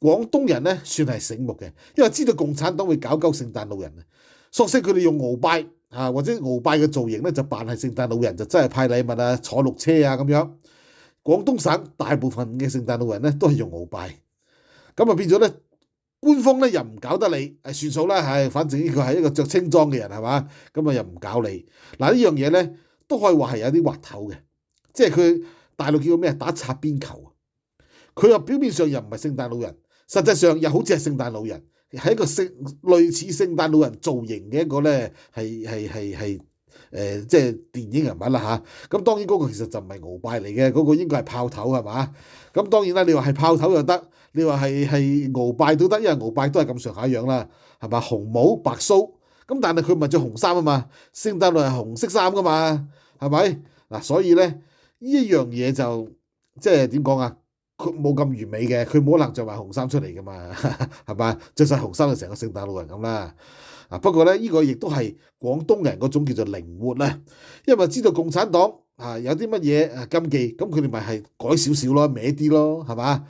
廣東人咧算係醒目嘅，因為知道共產黨會搞鳩聖誕老人啊，索性佢哋用鰲拜啊或者鰲拜嘅造型咧就扮係聖誕老人，就真係派禮物啊、坐綠車啊咁樣。廣東省大部分嘅聖誕老人咧都係用鰲拜，咁啊變咗咧官方咧又唔搞得你，算數啦，反正呢個係一個着青裝嘅人係嘛，咁啊又唔搞你。嗱呢樣嘢咧都可以話係有啲滑頭嘅，即係佢大陸叫咩打擦邊球。佢又表面上又唔係聖誕老人，實際上又好似係聖誕老人，係一個類似聖誕老人造型嘅一個咧，即係電影人物啦嚇。咁當然嗰個其實就唔係鰲拜嚟嘅，嗰個應該係炮頭係嘛？咁當然啦，你話係炮頭又得，你話係鰲拜都得，因為鰲拜都係咁上下樣啦，係嘛？紅帽白鬚，咁但係佢咪着紅衫啊嘛？聖誕老人係紅色衫噶嘛，係咪？嗱，所以咧呢一樣嘢就即係點講啊？佢冇咁完美嘅，佢冇可能着埋紅衫出嚟噶嘛，係嘛？着晒紅衫就成個聖誕老人咁啦。不過咧，呢個亦都係廣東人嗰種叫做靈活啦，因為知道共產黨有啲乜嘢禁忌，咁佢哋咪係改少少咯，歪啲咯，係嘛？